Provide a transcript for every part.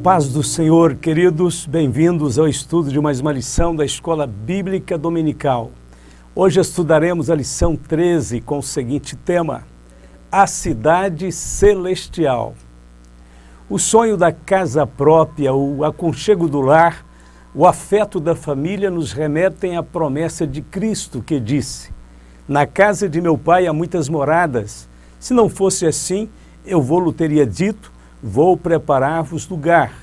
paz do Senhor, queridos, bem-vindos ao estudo de mais uma lição da Escola Bíblica Dominical. Hoje estudaremos a lição 13 com o seguinte tema: a cidade celestial. O sonho da casa própria, o aconchego do lar, o afeto da família nos remetem à promessa de Cristo que disse: na casa de meu Pai há muitas moradas, se não fosse assim, eu vou-lhe teria dito, vou preparar-vos lugar.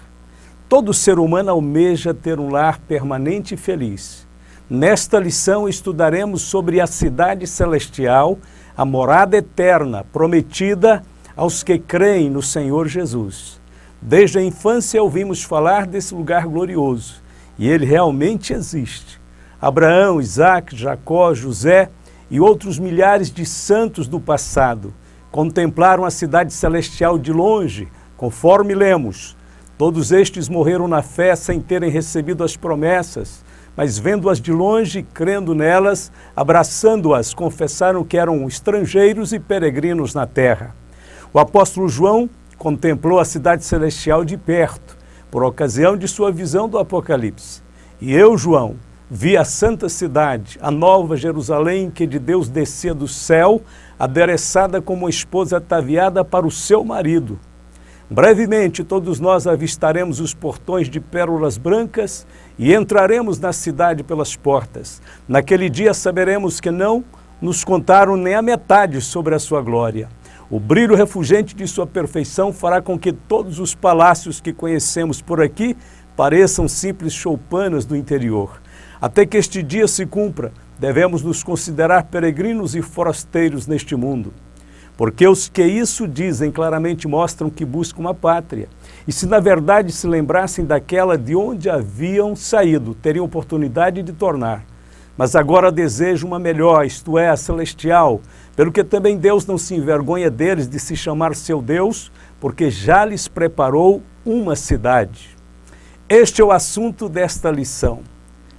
Todo ser humano almeja ter um lar permanente e feliz. Nesta lição estudaremos sobre a cidade celestial, a morada eterna, prometida aos que creem no Senhor Jesus. Desde a infância ouvimos falar desse lugar glorioso, e ele realmente existe. Abraão, Isaac, Jacó, José e outros milhares de santos do passado contemplaram a cidade celestial de longe, conforme lemos. Todos estes morreram na fé sem terem recebido as promessas, mas vendo-as de longe, crendo nelas, abraçando-as, confessaram que eram estrangeiros e peregrinos na terra. O apóstolo João contemplou a cidade celestial de perto, por ocasião de sua visão do Apocalipse. E eu, João, vi a santa cidade, a nova Jerusalém, que de Deus descia do céu, adereçada como uma esposa ataviada para o seu marido. Brevemente, todos nós avistaremos os portões de pérolas brancas e entraremos na cidade pelas portas. Naquele dia saberemos que não nos contaram nem a metade sobre a sua glória. O brilho refulgente de sua perfeição fará com que todos os palácios que conhecemos por aqui pareçam simples choupanas do interior. Até que este dia se cumpra, devemos nos considerar peregrinos e forasteiros neste mundo. Porque os que isso dizem claramente mostram que buscam uma pátria. E se na verdade se lembrassem daquela de onde haviam saído, teriam oportunidade de tornar. Mas agora desejam uma melhor, isto é, a celestial, pelo que também Deus não se envergonha deles de se chamar seu Deus, porque já lhes preparou uma cidade. Este é o assunto desta lição.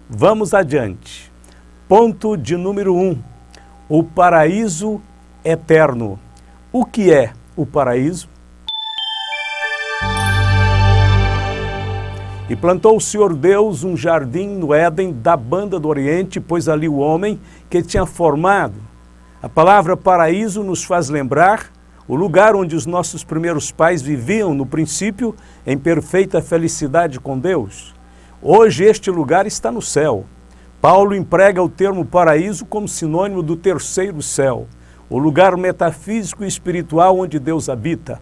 Vamos adiante. Ponto de número 1. O paraíso eterno. O que é o paraíso? E plantou o Senhor Deus um jardim no Éden da banda do Oriente, pôs ali o homem que tinha formado. A palavra paraíso nos faz lembrar o lugar onde os nossos primeiros pais viviam no princípio em perfeita felicidade com Deus. Hoje este lugar está no céu. Paulo emprega o termo paraíso como sinônimo do terceiro céu, o lugar metafísico e espiritual onde Deus habita.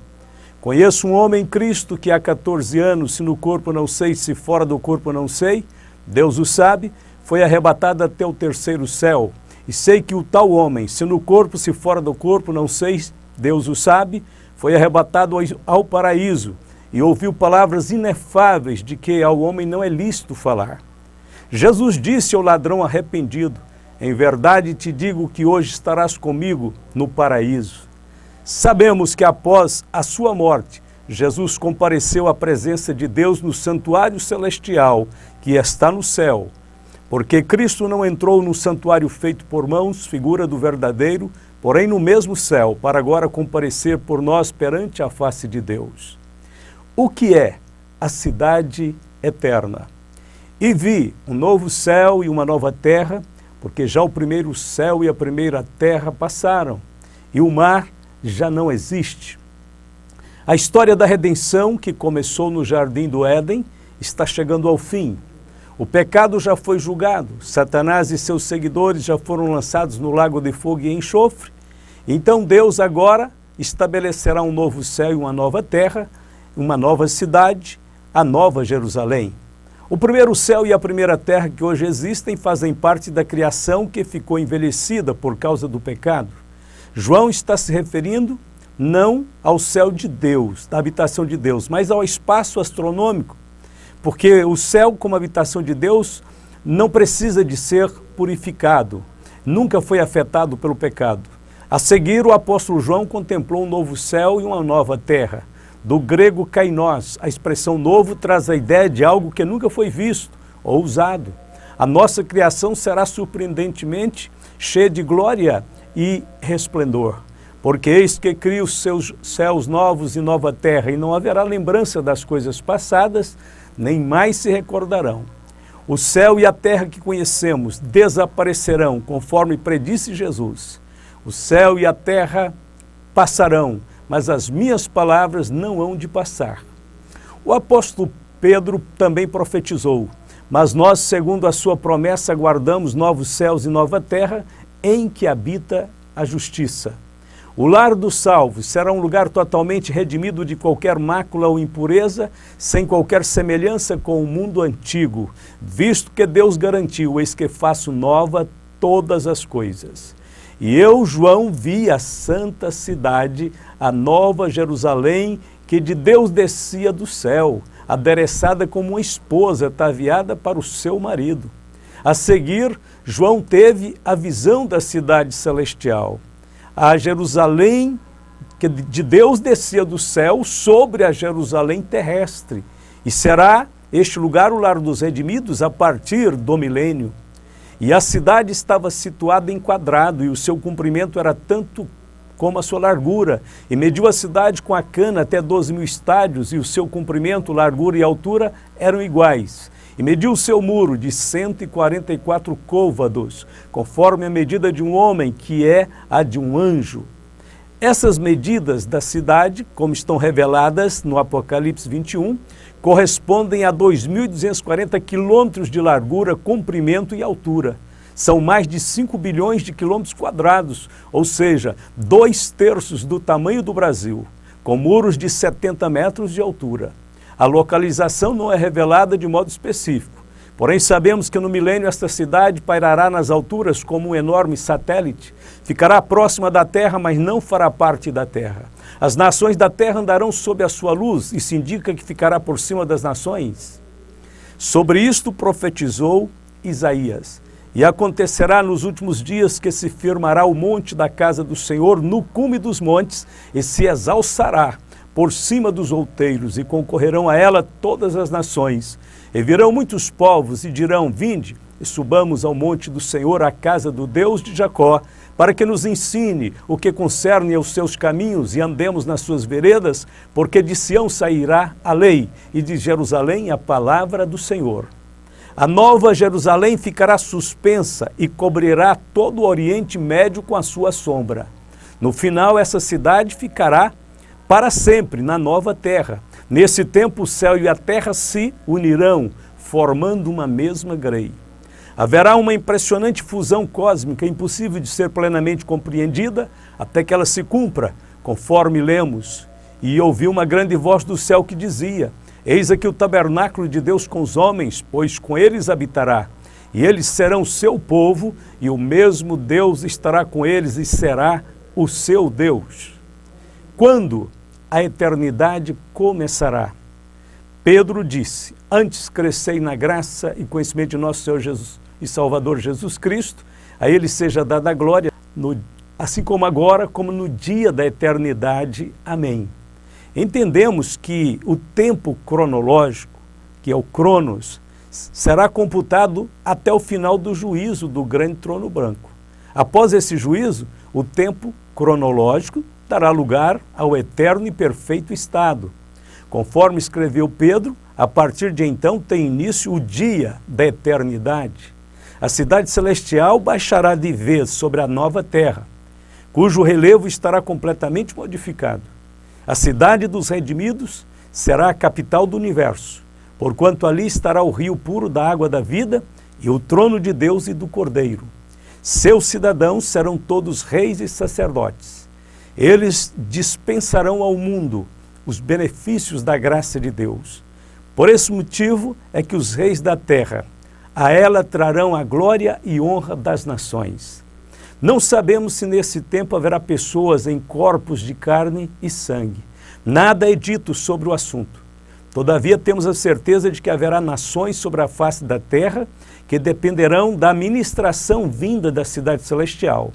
Conheço um homem em Cristo que há 14 anos, se no corpo não sei, se fora do corpo não sei, Deus o sabe, foi arrebatado até o terceiro céu. E sei que o tal homem, se no corpo, se fora do corpo não sei, Deus o sabe, foi arrebatado ao paraíso e ouviu palavras inefáveis de que ao homem não é lícito falar. Jesus disse ao ladrão arrependido: em verdade te digo que hoje estarás comigo no paraíso. Sabemos que após a sua morte, Jesus compareceu à presença de Deus no santuário celestial, que está no céu. Porque Cristo não entrou no santuário feito por mãos, figura do verdadeiro, porém no mesmo céu, para agora comparecer por nós perante a face de Deus. O que é a cidade eterna? E vi um novo céu e uma nova terra, porque já o primeiro céu e a primeira terra passaram, e o mar já não existe. A história da redenção, que começou no jardim do Éden, está chegando ao fim. O pecado já foi julgado, Satanás e seus seguidores já foram lançados no lago de fogo e enxofre. Então Deus agora estabelecerá um novo céu e uma nova terra, uma nova cidade, a nova Jerusalém. O primeiro céu e a primeira terra que hoje existem fazem parte da criação que ficou envelhecida por causa do pecado. João está se referindo não ao céu de Deus, da habitação de Deus, mas ao espaço astronômico, porque o céu como habitação de Deus não precisa de ser purificado, nunca foi afetado pelo pecado. A seguir, o apóstolo João contemplou um novo céu e uma nova terra. Do grego kainos, a expressão novo traz a ideia de algo que nunca foi visto ou usado. A nossa criação será surpreendentemente cheia de glória e resplendor. Porque eis que cria os seus céus novos e nova terra, e não haverá lembrança das coisas passadas, nem mais se recordarão. O céu e a terra que conhecemos desaparecerão, conforme predisse Jesus. O céu e a terra passarão, mas as minhas palavras não hão de passar. O apóstolo Pedro também profetizou: mas nós, segundo a sua promessa, aguardamos novos céus e nova terra, em que habita a justiça. O lar dos salvos será um lugar totalmente redimido de qualquer mácula ou impureza, sem qualquer semelhança com o mundo antigo, visto que Deus garantiu: eis que faço nova todas as coisas. E eu, João, vi a santa cidade, a nova Jerusalém, que de Deus descia do céu, adereçada como uma esposa ataviada para o seu marido. A seguir, João teve a visão da cidade celestial, a Jerusalém que de Deus descia do céu sobre a Jerusalém terrestre. E será este lugar o lar dos redimidos a partir do milênio. E a cidade estava situada em quadrado, e o seu comprimento era tanto como a sua largura. E mediu a cidade com a cana até 12.000 estádios, e o seu comprimento, largura e altura eram iguais. E mediu o seu muro de 144 côvados, conforme a medida de um homem, que é a de um anjo. Essas medidas da cidade, como estão reveladas no Apocalipse 21, correspondem a 2.240 quilômetros de largura, comprimento e altura. São mais de 5 bilhões de quilômetros quadrados, ou seja, 2/3 do tamanho do Brasil, com muros de 70 metros de altura. A localização não é revelada de modo específico, porém sabemos que no milênio esta cidade pairará nas alturas como um enorme satélite, ficará próxima da terra, mas não fará parte da terra. As nações da terra andarão sob a sua luz, e se indica que ficará por cima das nações. Sobre isto profetizou Isaías: e acontecerá nos últimos dias que se firmará o monte da casa do Senhor no cume dos montes, e se exalçará por cima dos outeiros, e concorrerão a ela todas as nações. E virão muitos povos e dirão: vinde, e subamos ao monte do Senhor, à casa do Deus de Jacó, para que nos ensine o que concerne aos seus caminhos, e andemos nas suas veredas, porque de Sião sairá a lei, e de Jerusalém a palavra do Senhor. A nova Jerusalém ficará suspensa e cobrirá todo o Oriente Médio com a sua sombra. No final, essa cidade ficará para sempre na nova terra. Nesse tempo, o céu e a terra se unirão, formando uma mesma grei. Haverá uma impressionante fusão cósmica, impossível de ser plenamente compreendida, até que ela se cumpra, conforme lemos. E ouvi uma grande voz do céu que dizia: eis aqui o tabernáculo de Deus com os homens, pois com eles habitará. E eles serão seu povo, e o mesmo Deus estará com eles e será o seu Deus. Quando a eternidade começará? Pedro disse: antes crescei na graça e conhecimento de nosso Senhor Jesus e Salvador Jesus Cristo, a Ele seja dada a glória, assim como agora, como no dia da eternidade. Amém. Entendemos que o tempo cronológico, que é o Cronos, será computado até o final do juízo do grande trono branco. Após esse juízo, o tempo cronológico dará lugar ao eterno e perfeito estado. Conforme escreveu Pedro, a partir de então tem início o dia da eternidade. A cidade celestial baixará de vez sobre a nova terra, cujo relevo estará completamente modificado. A cidade dos redimidos será a capital do universo, porquanto ali estará o rio puro da água da vida e o trono de Deus e do Cordeiro. Seus cidadãos serão todos reis e sacerdotes. Eles dispensarão ao mundo os benefícios da graça de Deus. Por esse motivo é que os reis da terra a ela trarão a glória e honra das nações. Não sabemos se nesse tempo haverá pessoas em corpos de carne e sangue. Nada é dito sobre o assunto. Todavia temos a certeza de que haverá nações sobre a face da terra que dependerão da ministração vinda da cidade celestial.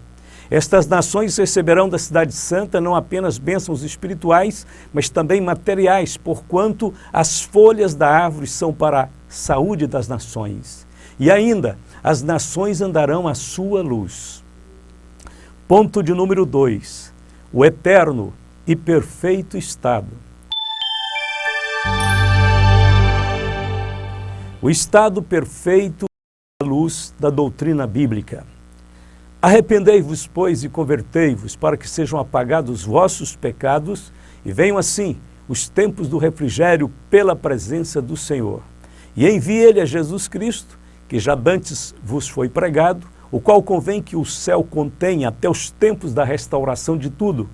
Estas nações receberão da cidade santa não apenas bênçãos espirituais, mas também materiais, porquanto as folhas da árvore são para a saúde das nações. E ainda, as nações andarão à sua luz. Ponto de número 2. o eterno e perfeito estado. O estado perfeito à luz da doutrina bíblica. Arrependei-vos, pois, e convertei-vos, para que sejam apagados os vossos pecados, e venham assim os tempos do refrigério pela presença do Senhor. E envie ele a Jesus Cristo, que já dantes vos foi pregado, o qual convém que o céu contenha até os tempos da restauração de tudo,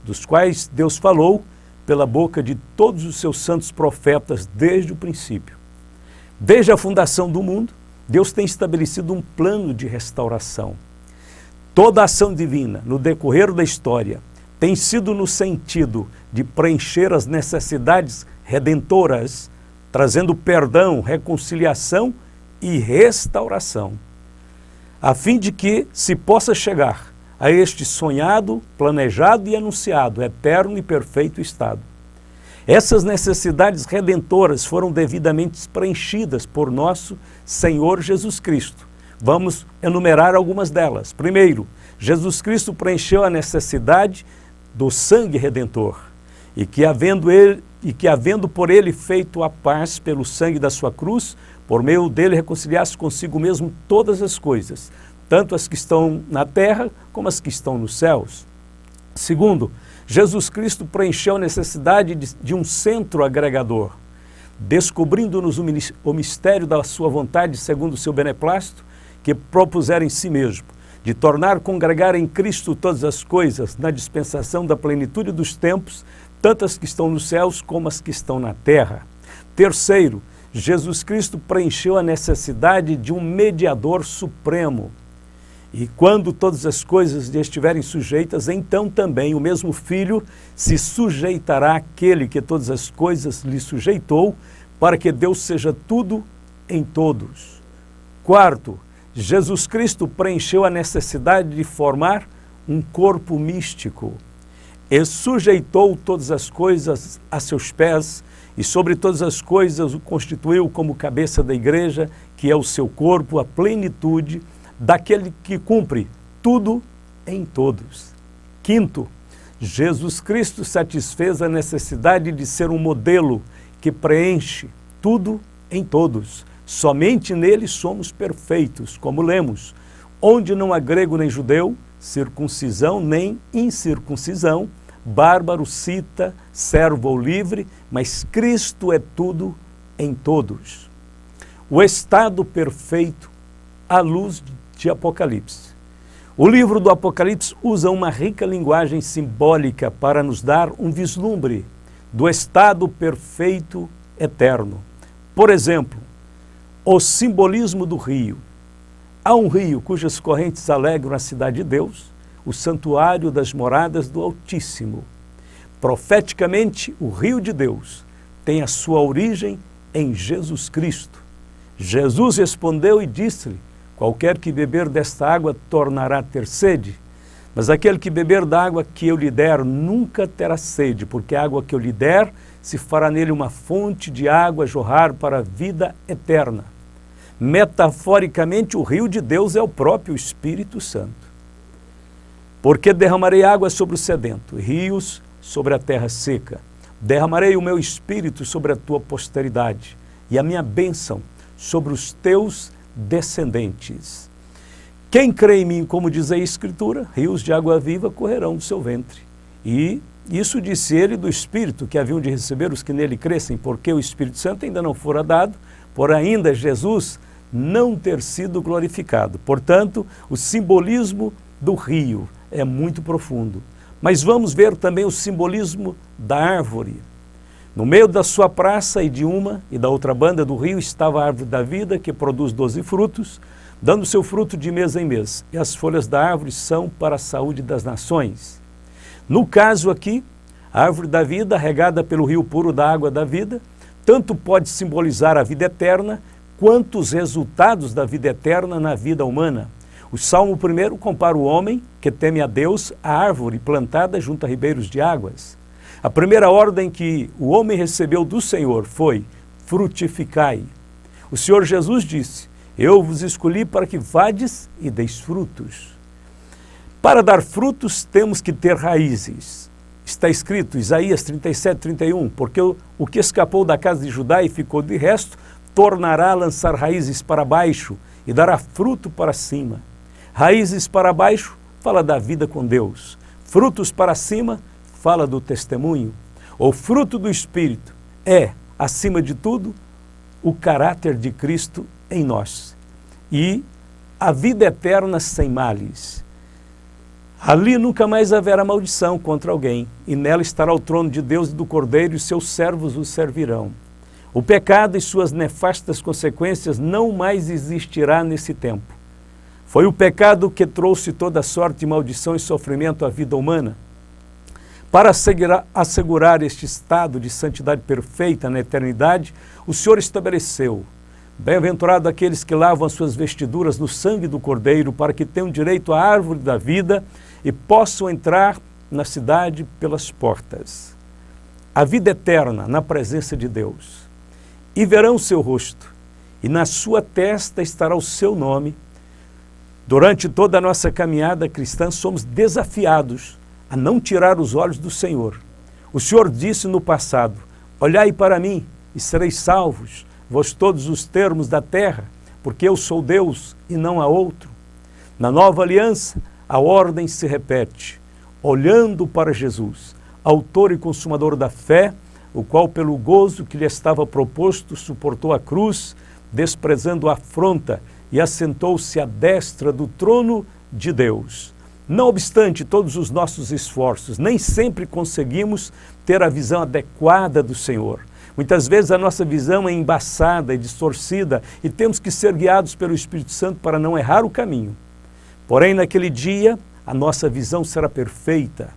dos quais Deus falou pela boca de todos os seus santos profetas desde o princípio. Desde a fundação do mundo, Deus tem estabelecido um plano de restauração. Toda a ação divina, no decorrer da história, tem sido no sentido de preencher as necessidades redentoras, trazendo perdão, reconciliação e restauração, a fim de que se possa chegar a este sonhado, planejado e anunciado, eterno e perfeito estado. Essas necessidades redentoras foram devidamente preenchidas por nosso Senhor Jesus Cristo. Vamos enumerar algumas delas. Primeiro, Jesus Cristo preencheu a necessidade do sangue redentor, e que havendo por ele feito a paz pelo sangue da sua cruz, por meio dele reconciliasse consigo mesmo todas as coisas, tanto as que estão na terra como as que estão nos céus. Segundo, Jesus Cristo preencheu a necessidade de um centro agregador, descobrindo-nos o mistério da sua vontade segundo o seu beneplácito, que propusera em si mesmo, de tornar congregar em Cristo todas as coisas, na dispensação da plenitude dos tempos, tanto as que estão nos céus como as que estão na terra. Terceiro, Jesus Cristo preencheu a necessidade de um mediador supremo. E quando todas as coisas lhe estiverem sujeitas, então também o mesmo Filho se sujeitará àquele que todas as coisas lhe sujeitou, para que Deus seja tudo em todos. Quarto, Jesus Cristo preencheu a necessidade de formar um corpo místico. E sujeitou todas as coisas a seus pés, e sobre todas as coisas o constituiu como cabeça da igreja, que é o seu corpo, a plenitude daquele que cumpre tudo em todos. Quinto, Jesus Cristo satisfez a necessidade de ser um modelo que preenche tudo em todos. Somente nele somos perfeitos, como lemos, onde não há grego nem judeu, circuncisão nem incircuncisão, bárbaro, cita, servo ou livre, mas Cristo é tudo em todos. O estado perfeito à luz de Apocalipse. O livro do Apocalipse usa uma rica linguagem simbólica para nos dar um vislumbre do estado perfeito eterno. Por exemplo, o simbolismo do rio. Há um rio cujas correntes alegram a cidade de Deus, o santuário das moradas do Altíssimo. Profeticamente, o rio de Deus tem a sua origem em Jesus Cristo. Jesus respondeu e disse-lhe: qualquer que beber desta água tornará a ter sede, mas aquele que beber da água que eu lhe der nunca terá sede, porque a água que eu lhe der se fará nele uma fonte de água a jorrar para a vida eterna. Metaforicamente, o rio de Deus é o próprio Espírito Santo. Porque derramarei água sobre o sedento, rios sobre a terra seca. Derramarei o meu Espírito sobre a tua posteridade e a minha bênção sobre os teus descendentes. Quem crê em mim, como diz a Escritura, rios de água viva correrão do seu ventre. E isso disse ele do Espírito que haviam de receber os que nele crescem, porque o Espírito Santo ainda não fora dado, por ainda Jesus não ter sido glorificado. Portanto, o simbolismo do rio é muito profundo. Mas vamos ver também o simbolismo da árvore. No meio da sua praça e de uma e da outra banda do rio estava a árvore da vida, que produz 12 frutos, dando seu fruto de mês em mês. E as folhas da árvore são para a saúde das nações. No caso aqui, a árvore da vida, regada pelo rio puro da água da vida, tanto pode simbolizar a vida eterna, quanto os resultados da vida eterna na vida humana. O Salmo 1 compara o homem que teme a Deus à árvore plantada junto a ribeiros de águas. A primeira ordem que o homem recebeu do Senhor foi: frutificai. O Senhor Jesus disse: eu vos escolhi para que vades e deis frutos. Para dar frutos, temos que ter raízes. Está escrito, Isaías 37, 31, porque o que escapou da casa de Judá e ficou de resto, tornará a lançar raízes para baixo e dará fruto para cima. Raízes para baixo, fala da vida com Deus. Frutos para cima, fala do testemunho. O fruto do Espírito é, acima de tudo, o caráter de Cristo em nós. E a vida eterna sem males. Ali nunca mais haverá maldição contra alguém, e nela estará o trono de Deus e do Cordeiro, e seus servos o servirão. O pecado e suas nefastas consequências não mais existirá nesse tempo. Foi o pecado que trouxe toda sorte de maldição e sofrimento à vida humana. Para assegurar este estado de santidade perfeita na eternidade, o Senhor estabeleceu: bem-aventurado aqueles que lavam as suas vestiduras no sangue do Cordeiro, para que tenham direito à árvore da vida e possam entrar na cidade pelas portas. A vida eterna na presença de Deus. E verão o seu rosto, e na sua testa estará o seu nome. Durante toda a nossa caminhada cristã, somos desafiados a não tirar os olhos do Senhor. O Senhor disse no passado: olhai para mim e sereis salvos, vós todos os termos da terra, porque eu sou Deus e não há outro. Na nova aliança, a ordem se repete, olhando para Jesus, autor e consumador da fé, o qual pelo gozo que lhe estava proposto suportou a cruz, desprezando a afronta, e assentou-se à destra do trono de Deus. Não obstante todos os nossos esforços, nem sempre conseguimos ter a visão adequada do Senhor. Muitas vezes a nossa visão é embaçada e distorcida e temos que ser guiados pelo Espírito Santo para não errar o caminho. Porém, naquele dia, a nossa visão será perfeita.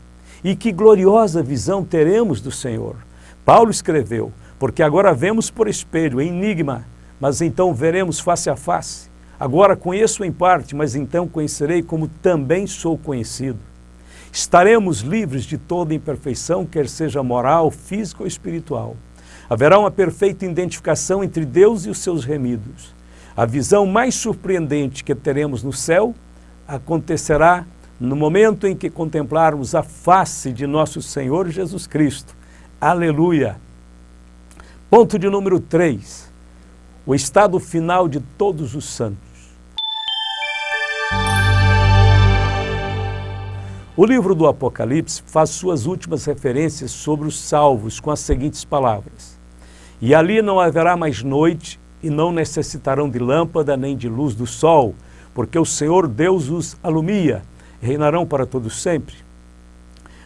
E que gloriosa visão teremos do Senhor. Paulo escreveu: porque agora vemos por espelho, em enigma, mas então veremos face a face. Agora conheço em parte, mas então conhecerei como também sou conhecido. Estaremos livres de toda imperfeição, quer seja moral, física ou espiritual. Haverá uma perfeita identificação entre Deus e os seus remidos. A visão mais surpreendente que teremos no céu acontecerá no momento em que contemplarmos a face de nosso Senhor Jesus Cristo. Aleluia! Ponto de número 3. O estado final de todos os santos. O livro do Apocalipse faz suas últimas referências sobre os salvos com as seguintes palavras: e ali não haverá mais noite, e não necessitarão de lâmpada nem de luz do sol, porque o Senhor Deus os alumia, e reinarão para todo sempre.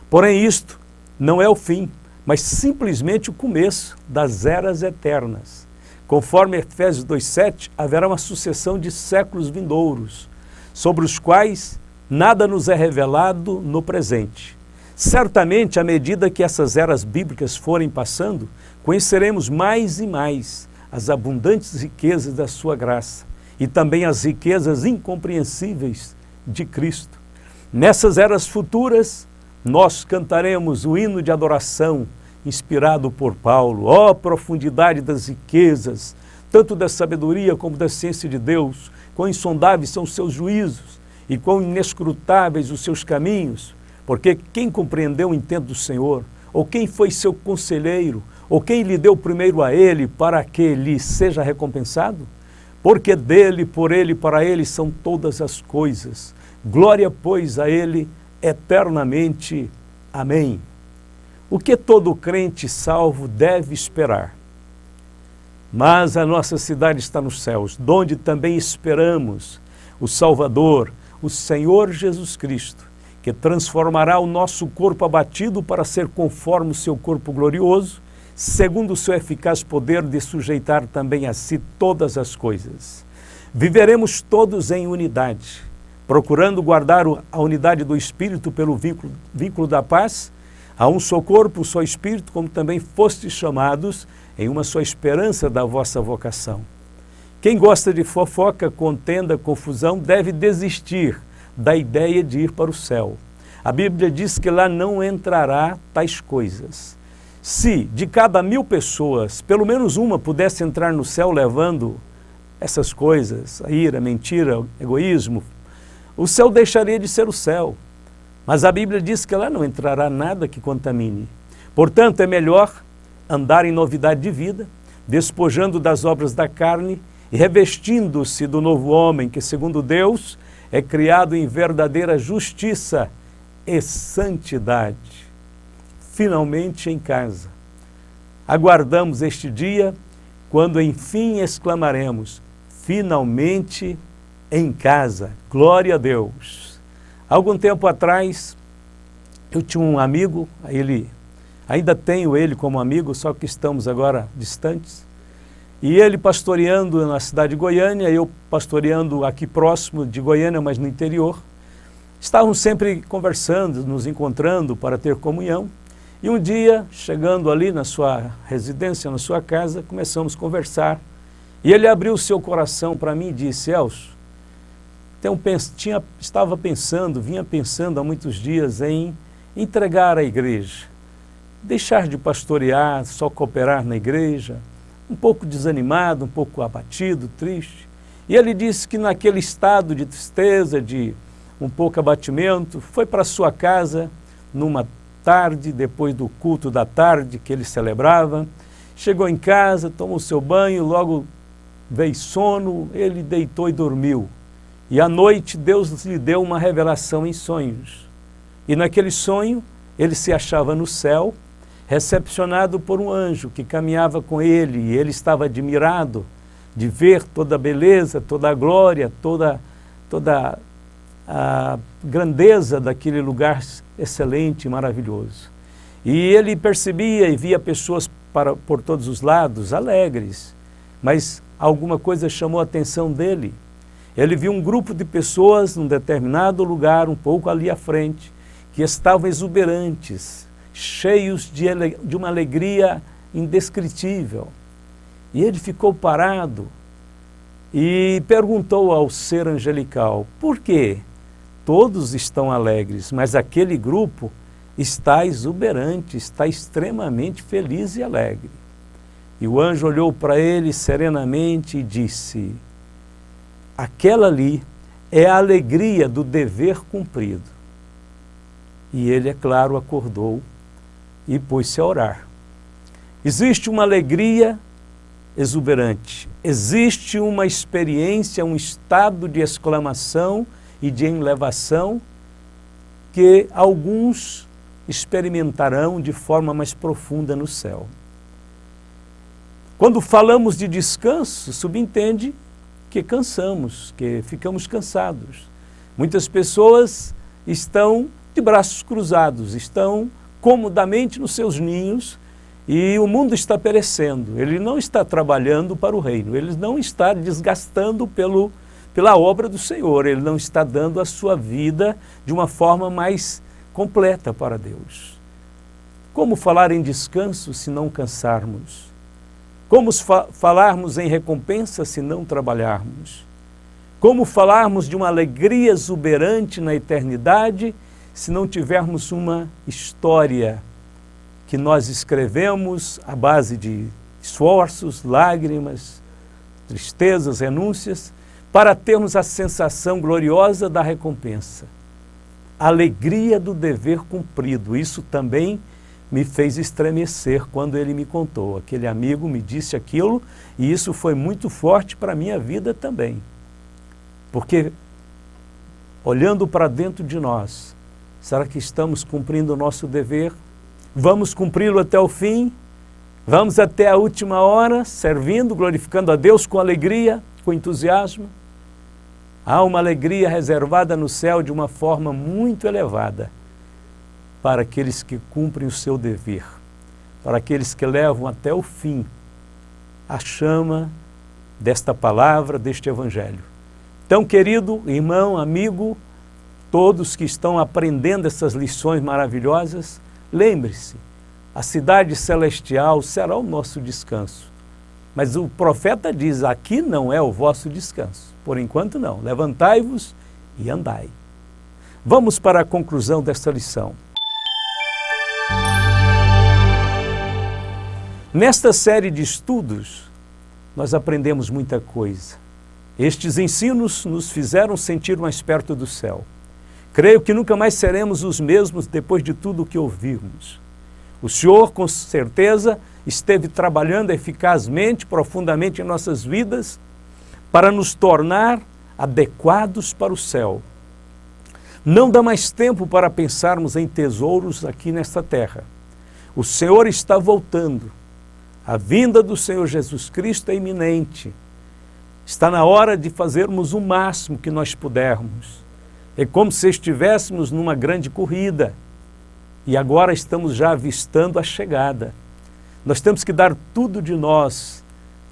Porém isto não é o fim, mas simplesmente o começo das eras eternas. Conforme Efésios 2,7, haverá uma sucessão de séculos vindouros, sobre os quais nada nos é revelado no presente. Certamente, à medida que essas eras bíblicas forem passando, conheceremos mais e mais as abundantes riquezas da sua graça e também as riquezas incompreensíveis de Cristo. Nessas eras futuras, nós cantaremos o hino de adoração inspirado por Paulo. Ó profundidade das riquezas, tanto da sabedoria como da ciência de Deus, quão insondáveis são os seus juízos e quão inescrutáveis os seus caminhos, porque quem compreendeu o intento do Senhor, ou quem foi seu conselheiro, ou quem lhe deu primeiro a ele para que lhe seja recompensado? Porque dele, por ele e para ele são todas as coisas. Glória, pois, a ele eternamente. Amém. O que todo crente salvo deve esperar? Mas a nossa cidade está nos céus, donde também esperamos o Salvador, o Senhor Jesus Cristo, que transformará o nosso corpo abatido para ser conforme o seu corpo glorioso, segundo o seu eficaz poder de sujeitar também a si todas as coisas. Viveremos todos em unidade, procurando guardar a unidade do Espírito pelo vínculo da paz. Há um só corpo, um só Espírito, como também fostes chamados em uma só esperança da vossa vocação. Quem gosta de fofoca, contenda, confusão, deve desistir da ideia de ir para o céu. A Bíblia diz que lá não entrará tais coisas. Se de cada 1000 pessoas, pelo menos uma pudesse entrar no céu levando essas coisas, a ira, a mentira, o egoísmo, o céu deixaria de ser o céu. Mas a Bíblia diz que lá não entrará nada que contamine. Portanto, é melhor andar em novidade de vida, despojando das obras da carne e revestindo-se do novo homem, que, segundo Deus, é criado em verdadeira justiça e santidade. Finalmente em casa. Aguardamos este dia, quando enfim exclamaremos: finalmente em casa. Glória a Deus. Algum tempo atrás, eu tinha um amigo, ainda tenho ele como amigo, só que estamos agora distantes, e ele pastoreando na cidade de Goiânia, eu pastoreando aqui próximo de Goiânia, mas no interior. Estávamos sempre conversando, nos encontrando para ter comunhão, e um dia, chegando ali na sua residência, na sua casa, começamos a conversar, e ele abriu o seu coração para mim e disse: Elcio, vinha pensando há muitos dias em entregar a igreja, deixar de pastorear, só cooperar na igreja, um pouco desanimado, um pouco abatido, triste. E ele disse que naquele estado de tristeza, de um pouco abatimento, foi para sua casa numa tarde, depois do culto da tarde que ele celebrava, chegou em casa, tomou seu banho, logo veio sono, ele deitou e dormiu. E à noite Deus lhe deu uma revelação em sonhos. E naquele sonho ele se achava no céu, recepcionado por um anjo que caminhava com ele, e ele estava admirado de ver toda a beleza, toda a glória, toda a grandeza daquele lugar excelente e maravilhoso. E ele percebia e via pessoas por todos os lados, alegres, mas alguma coisa chamou a atenção dele. Ele viu um grupo de pessoas num determinado lugar, um pouco ali à frente, que estavam exuberantes, cheios de uma alegria indescritível. E ele ficou parado e perguntou ao ser angelical: por quê? Todos estão alegres, mas aquele grupo está exuberante, está extremamente feliz e alegre. E o anjo olhou para ele serenamente e disse: aquela ali é a alegria do dever cumprido. E ele, é claro, acordou e pôs-se a orar. Existe uma alegria exuberante, existe uma experiência, um estado de exclamação e de elevação que alguns experimentarão de forma mais profunda no céu. Quando falamos de descanso, subentende que cansamos, que ficamos cansados. Muitas pessoas estão de braços cruzados, estão comodamente nos seus ninhos e o mundo está perecendo. Ele não está trabalhando para o reino, ele não está desgastando pela obra do Senhor, ele não está dando a sua vida de uma forma mais completa para Deus. Como falar em descanso se não cansarmos? Como falarmos em recompensa se não trabalharmos? Como falarmos de uma alegria exuberante na eternidade se não tivermos uma história que nós escrevemos à base de esforços, lágrimas, tristezas, renúncias, para termos a sensação gloriosa da recompensa? A alegria do dever cumprido. Isso também me fez estremecer quando ele me contou. Aquele amigo me disse aquilo e isso foi muito forte para a minha vida também. Porque, olhando para dentro de nós, será que estamos cumprindo o nosso dever? Vamos cumpri-lo até o fim? Vamos até a última hora, servindo, glorificando a Deus com alegria, com entusiasmo? Há uma alegria reservada no céu de uma forma muito elevada para aqueles que cumprem o seu dever, para aqueles que levam até o fim a chama desta palavra, deste evangelho. Então, querido irmão, amigo, todos que estão aprendendo essas lições maravilhosas, lembre-se, a cidade celestial será o nosso descanso. Mas o profeta diz: aqui não é o vosso descanso. Por enquanto não. Levantai-vos e andai. Vamos para a conclusão desta lição. Nesta série de estudos, nós aprendemos muita coisa. Estes ensinos nos fizeram sentir mais perto do céu. Creio que nunca mais seremos os mesmos depois de tudo o que ouvirmos. O Senhor, com certeza, esteve trabalhando eficazmente, profundamente em nossas vidas, para nos tornar adequados para o céu. Não dá mais tempo para pensarmos em tesouros aqui nesta terra. O Senhor está voltando. A vinda do Senhor Jesus Cristo é iminente. Está na hora de fazermos o máximo que nós pudermos. É como se estivéssemos numa grande corrida e agora estamos já avistando a chegada. Nós temos que dar tudo de nós,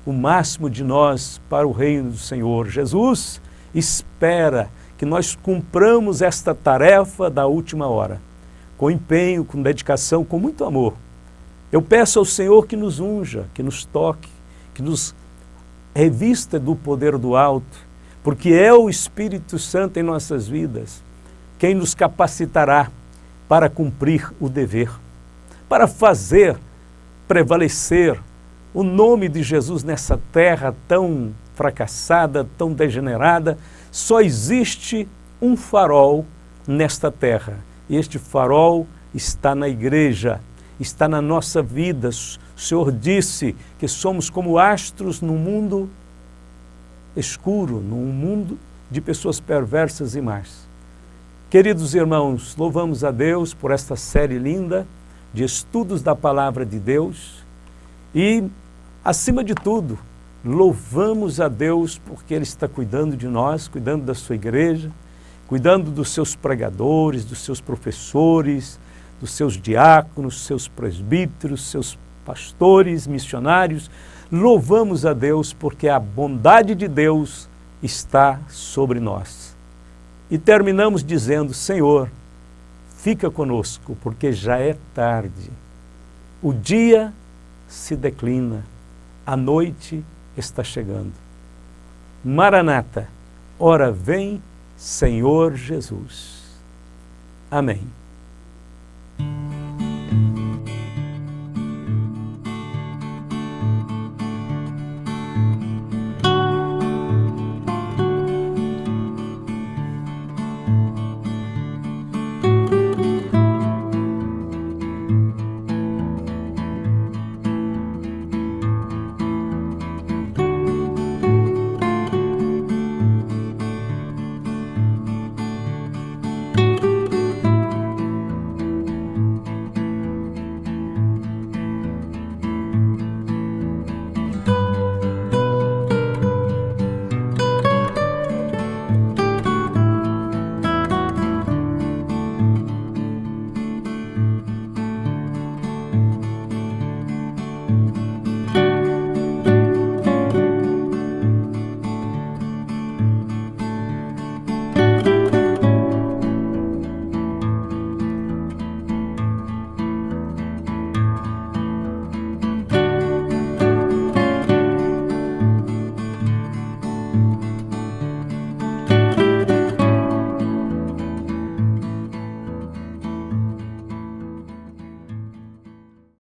o máximo de nós para o reino do Senhor. Jesus espera que nós cumpramos esta tarefa da última hora, com empenho, com dedicação, com muito amor. Eu peço ao Senhor que nos unja, que nos toque, que nos revista do poder do alto, porque é o Espírito Santo em nossas vidas quem nos capacitará para cumprir o dever, para fazer prevalecer o nome de Jesus nessa terra tão fracassada, tão degenerada. Só existe um farol nesta terra, e este farol está na igreja, está na nossa vida. O Senhor disse que somos como astros num mundo escuro, num mundo de pessoas perversas e más. Queridos irmãos, louvamos a Deus por esta série linda de estudos da Palavra de Deus e, acima de tudo, louvamos a Deus porque Ele está cuidando de nós, cuidando da sua igreja, cuidando dos seus pregadores, dos seus professores, dos seus diáconos, seus presbíteros, seus pastores, missionários. Louvamos a Deus porque a bondade de Deus está sobre nós. E terminamos dizendo: Senhor, fica conosco, porque já é tarde. O dia se declina, a noite está chegando. Maranata, ora vem, Senhor Jesus. Amém.